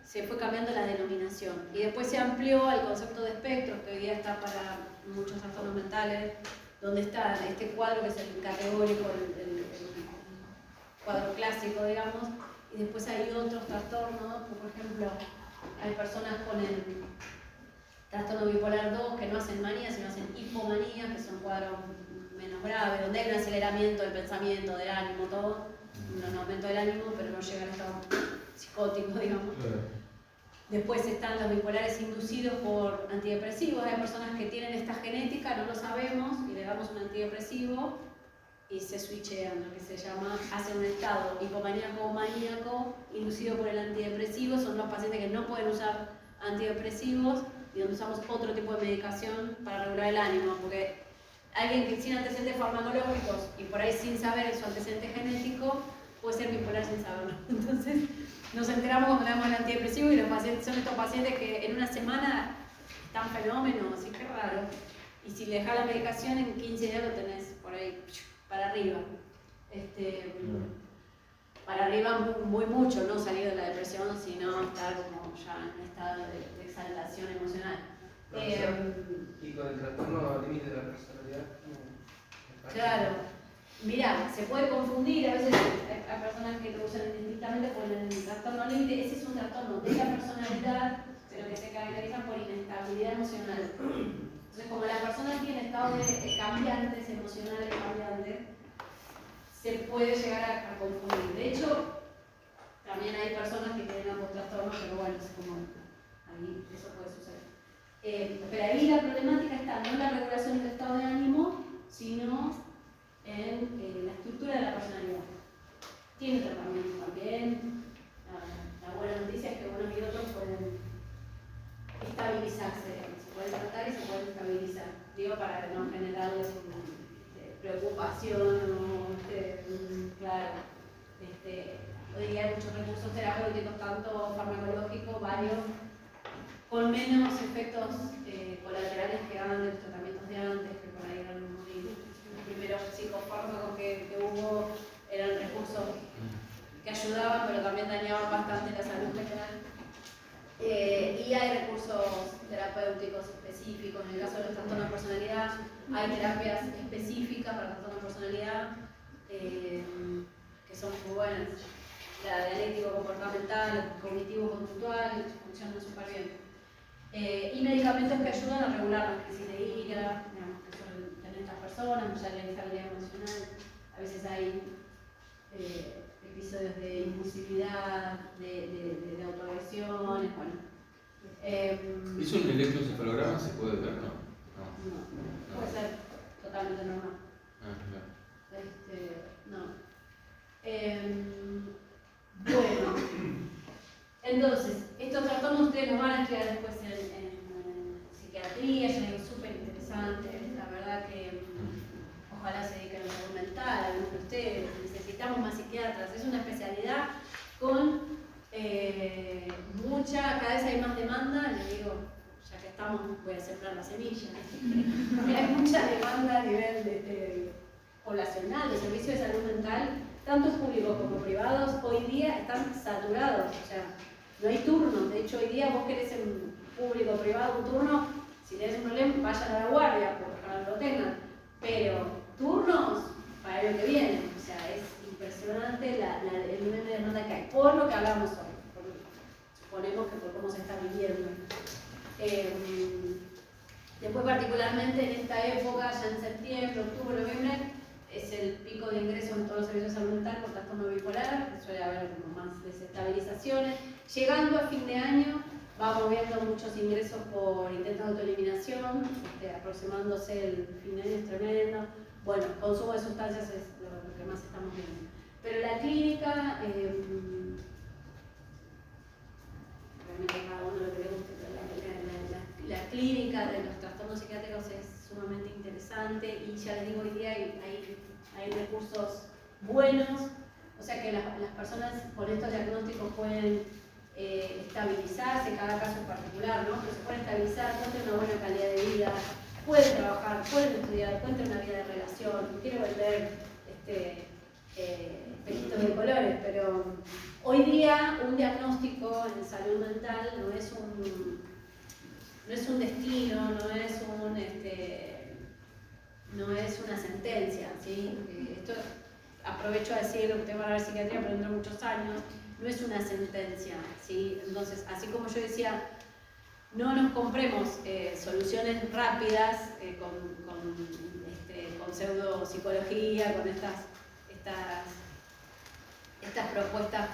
se fue cambiando la denominación. Y después se amplió al concepto de espectros, que hoy día está para muchos trastornos mentales, donde está este cuadro que es el categórico, el cuadro clásico, digamos, y después hay otros trastornos, por ejemplo, Hay personas con el trastorno bipolar 2 que no hacen manía, sino hacen hipomanía, que son cuadros menos graves, donde hay un aceleramiento del pensamiento, del ánimo, todo, un aumento del ánimo, pero no llega al estado psicótico, digamos. Después están los bipolares inducidos por antidepresivos. Hay personas que tienen esta genética, no lo sabemos, y le damos un antidepresivo y se switchean, lo que se llama, hacen un estado hipomaníaco o maníaco inducido por el antidepresivo. Son los pacientes que no pueden usar antidepresivos y donde usamos otro tipo de medicación para regular el ánimo, porque alguien que sin antecedentes farmacológicos y por ahí sin saber su antecedente genético puede ser bipolar sin saberlo. Entonces nos enteramos cuando le damos el antidepresivo y los pacientes son estos pacientes que en una semana están fenómenos, así que raro. Y si le dejas la medicación en 15 días lo tenés por ahí para arriba. Para arriba muy mucho, no salir de la depresión, sino estar como ya en un estado de exaltación emocional. Y con el trastorno límite de la personalidad. Claro, mirá, se puede confundir, a veces hay personas que lo usan indistintamente por el trastorno límite. Ese es un trastorno de la personalidad, pero que se caracteriza por inestabilidad emocional. Entonces, como la persona tiene estados cambiantes, emocionales cambiantes, se puede llegar a confundir. De hecho, también hay personas que tienen ambos trastornos, pero bueno, es como ahí eso puede suceder. Pero ahí la problemática está no en la regulación del estado de ánimo, sino en la estructura de la personalidad. Tiene tratamiento también. La buena noticia es que unos y otros pueden estabilizarse, se pueden tratar y se pueden estabilizar. Digo, para no generarles una preocupación o claro. Hoy día hay muchos recursos terapéuticos, tanto farmacológicos, varios, con menos efectos colaterales que eran de los tratamientos de antes, que por ahí eran los primeros psicofármacos que hubo, eran recursos que ayudaban, pero también dañaban bastante la salud general. Y hay recursos terapéuticos específicos. En el caso de los trastornos de personalidad, hay terapias específicas para trastornos de personalidad que son muy buenas. La dialéctico-comportamental, el cognitivo-conductual, funcionan súper bien. Y medicamentos que ayudan a regular la crisis de ira, digamos, que suelen tener estas personas, mucha inestabilidad emocional. A veces hay episodios de impulsividad, de autoagresiones, bueno. ¿Eso en el electroencefalograma se puede ver, no? No, puede ser totalmente normal. Claro. No. Bueno, entonces, estos trastornos ustedes los van a estudiar después en psiquiatría, ya es súper interesante, la verdad que ojalá se dediquen a la salud mental, algunos de ustedes, necesitamos más psiquiatras, es una especialidad con cada vez hay más demanda, les digo, ya que estamos, voy a sembrar la semilla, hay mucha demanda a nivel poblacional, de servicios de salud mental, tanto públicos como privados, hoy día están saturados, o sea, no hay turnos. De hecho, hoy día vos querés en público o privado un turno, si tenés un problema, vayan a la guardia, porque ojalá no lo tengan, pero turnos para el año que viene, o sea, es impresionante el nivel de demanda que hay, por lo que hablamos hoy, suponemos que por cómo se está viviendo. Después, particularmente en esta época, ya en septiembre, octubre, noviembre, es el pico de ingresos en todos los servicios de salud mental por trastorno bipolar, suele haber como más desestabilizaciones. Llegando a fin de año, vamos viendo muchos ingresos por intentos de autoeliminación, aproximándose el fin de año es tremendo. Bueno, consumo de sustancias es lo que más estamos viendo. Pero la clínica, realmente cada uno lo que le guste, pero la clínica de los trastornos psiquiátricos es sumamente interesante y ya les digo, hoy día hay recursos buenos, o sea que las personas con estos diagnósticos pueden estabilizarse, cada caso en particular, ¿no? Pero se pueden estabilizar, pueden tener una buena calidad de vida, pueden trabajar, pueden estudiar, pueden tener una vida de relación. No quiero vender espejitos de colores, pero hoy día un diagnóstico en salud mental no es un destino, no es una sentencia, ¿sí? Esto aprovecho a decir que ustedes van a ver psiquiatría, pero dentro de muchos años, no es una sentencia, ¿sí? Entonces, así como yo decía, no nos compremos soluciones rápidas con pseudo psicología, con estas propuestas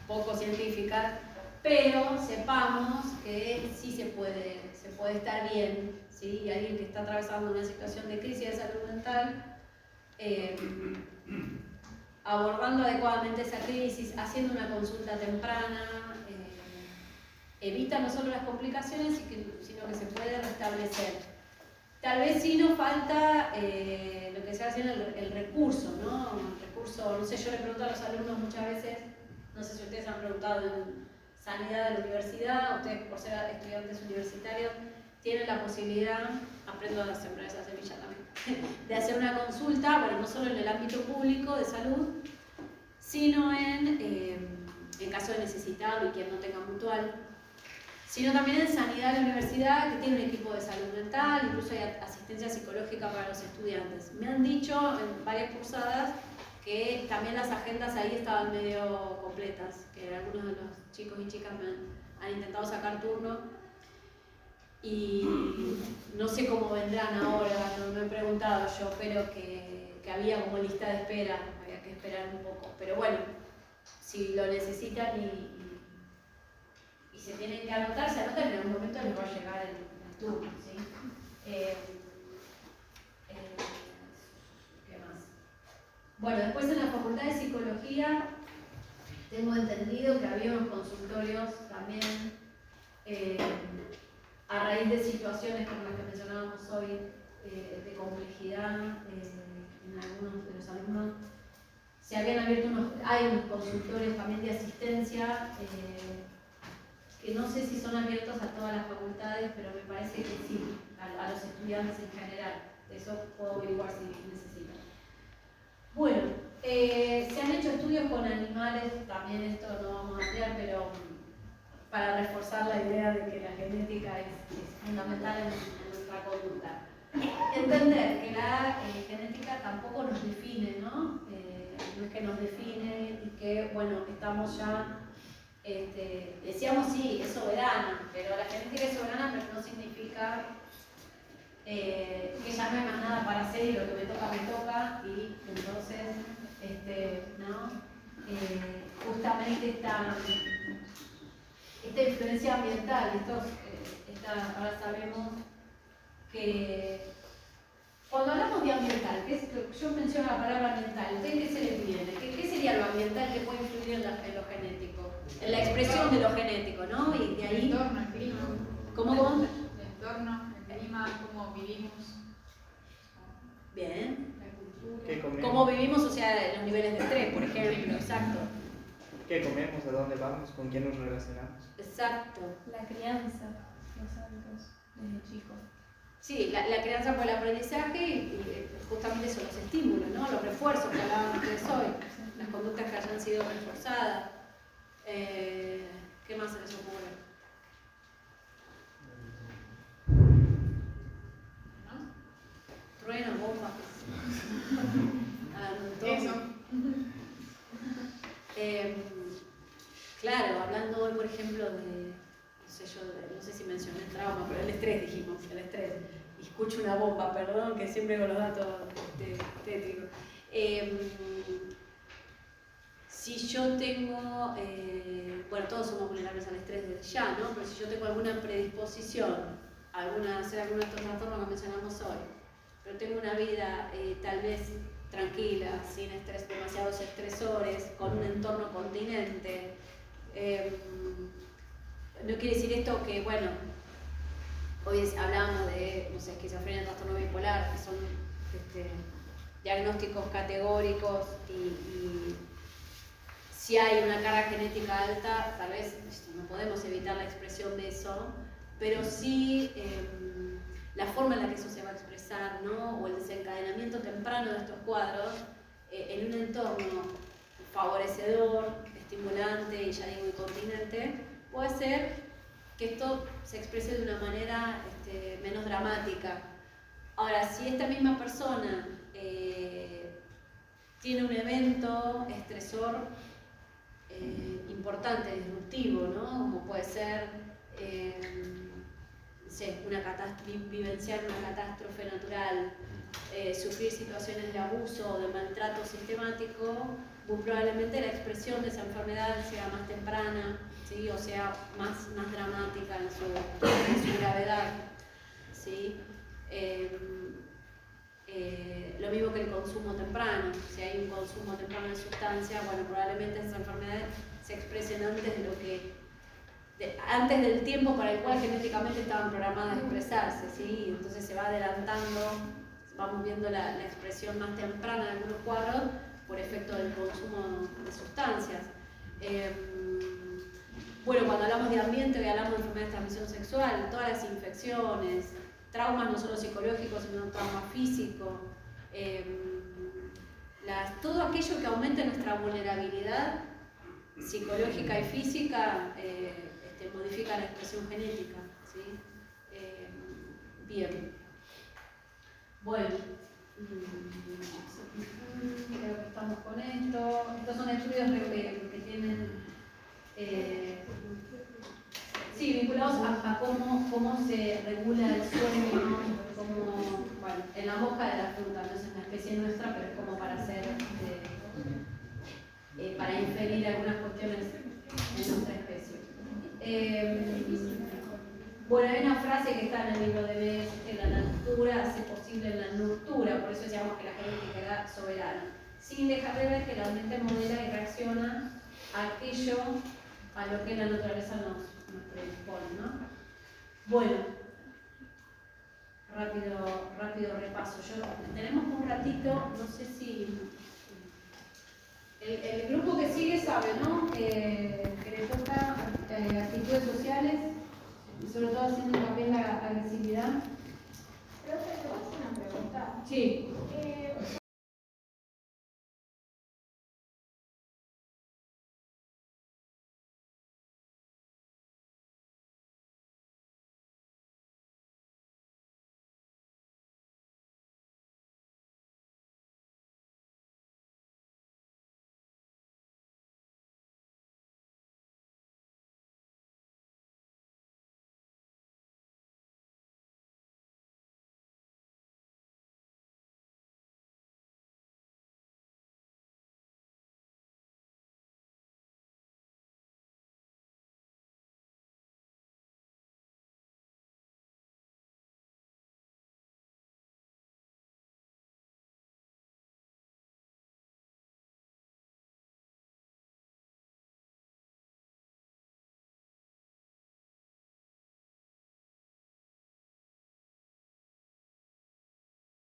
poco científicas, pero sepamos que sí se puede estar bien, ¿sí? Y alguien que está atravesando una situación de crisis de salud mental, abordando adecuadamente esa crisis, haciendo una consulta temprana, evita no solo las complicaciones, sino que se puede restablecer. Tal vez sí nos falta lo que se hace en el recurso, ¿no? El recurso, no sé, yo le pregunto a los alumnos muchas veces, no sé si ustedes han preguntado en sanidad de la universidad, ustedes por ser estudiantes universitarios, tienen la posibilidad, aprendo a sembrar esa semilla también, de hacer una consulta, bueno, no solo en el ámbito público de salud, sino en caso de necesitarlo y quien no tenga mutual, sino también en sanidad de la universidad, que tiene un equipo de salud mental, incluso hay asistencia psicológica para los estudiantes. Me han dicho en varias cursadas que también las agendas ahí estaban medio completas, que algunos de los chicos y chicas me han intentado sacar turno y no sé cómo vendrán ahora, no he preguntado yo, pero que había como lista de espera, había que esperar un poco, pero bueno, si lo necesitan y se tienen que anotar, se anotan, en algún momento les va a llegar el turno, ¿sí? ¿Qué más? Bueno, después en la Facultad de Psicología tengo entendido que había unos consultorios también a raíz de situaciones como las que mencionábamos hoy, de complejidad en algunos de los alumnos. Se habían abierto hay unos consultorios también de asistencia, que no sé si son abiertos a todas las facultades, pero me parece que sí, a los estudiantes en general. Eso puedo averiguar si necesitan. Bueno, se han hecho estudios con animales, también esto no vamos a ampliar, pero para reforzar la idea de que la genética es fundamental en nuestra conducta. Entender que la genética tampoco nos define, ¿no? No es que nos define y que, bueno, estamos ya... decíamos sí, es soberana, pero la genética es soberana, pero no significa que ya no hay más nada para hacer y lo que me toca, y entonces, ¿no? Justamente esta influencia ambiental, ahora sabemos que cuando hablamos de ambiental, yo menciono la palabra ambiental, ¿ustedes qué se les viene? ¿Qué sería lo ambiental que puede influir en lo genético? En la expresión de lo genético, ¿no? Y de ahí... El entorno, el clima. ¿Cómo? El entorno, el clima, cómo vivimos. Bien. La cultura. Cómo vivimos, o sea, los niveles de estrés, por ejemplo, exacto. ¿Qué comemos? ¿A dónde vamos? ¿Con quién nos relacionamos? Exacto. La crianza, los hábitos desde chicos. Sí, la crianza por el aprendizaje y justamente son los estímulos, ¿no? Los refuerzos que hablaban ustedes hoy, las conductas que hayan sido reforzadas. ¿Qué más se les ocurre? ¿No? Trueno, bombas. Eso. Claro, hablando hoy, por ejemplo, de, no sé si mencioné el trauma, pero el estrés dijimos, el estrés. Y escucho una bomba, perdón, que siempre con los datos tétricos. Si yo tengo, bueno, todos somos vulnerables al estrés desde ya, ¿no? Pero si yo tengo alguna predisposición a hacer alguno de estos trastornos que mencionamos hoy, pero tengo una vida tal vez tranquila, sin estrés, demasiados estresores, con un entorno continente, no quiere decir esto que, bueno, hoy hablábamos de, no sé, esquizofrenia, trastorno bipolar, que son diagnósticos categóricos y si hay una carga genética alta, tal vez no podemos evitar la expresión de eso, pero sí la forma en la que eso se va a expresar, ¿no? O el desencadenamiento temprano de estos cuadros en un entorno favorecedor, estimulante y ya digo incontinente, puede ser que esto se exprese de una manera menos dramática. Ahora, si esta misma persona tiene un evento estresor importante, disruptivo, ¿no? Como puede ser no sé, vivenciar una catástrofe natural, sufrir situaciones de abuso o de maltrato sistemático, muy probablemente la expresión de esa enfermedad sea más temprana, ¿sí? O sea más dramática en su gravedad, ¿sí? Lo mismo que el consumo temprano. Si hay un consumo temprano de sustancias, bueno, probablemente esas enfermedades se expresen antes del tiempo para el cual genéticamente estaban programadas a expresarse, ¿sí? Entonces se va adelantando, vamos viendo la expresión más temprana de algunos cuadros por efecto del consumo de sustancias. Bueno, cuando hablamos de ambiente, hoy hablamos de enfermedades de transmisión sexual, todas las infecciones, traumas no solo psicológicos, sino trauma físico, todo aquello que aumente nuestra vulnerabilidad psicológica y física modifica la expresión genética, ¿sí? Bien. Bueno, creo que estamos con esto. Estos son estudios que tienen sí, vinculados a cómo se regula el sueño, bueno, en la hoja de la fruta, no es una especie nuestra, pero es como para hacer, para inferir algunas cuestiones en nuestra especie. Bueno, hay una frase que está en el libro de Bess, que la natura hace posible la nurtura, por eso decíamos que la genética era soberana, sin dejar de ver que la mente modela y reacciona a aquello a lo que la naturaleza nos predispone, ¿no? Bueno, rápido repaso. Tenemos un ratito, no sé si el grupo que sigue sabe, ¿no? Que le toca actitudes sociales y sobre todo haciendo también la agresividad. Profe, ¿te puedo hacer una pregunta? Sí.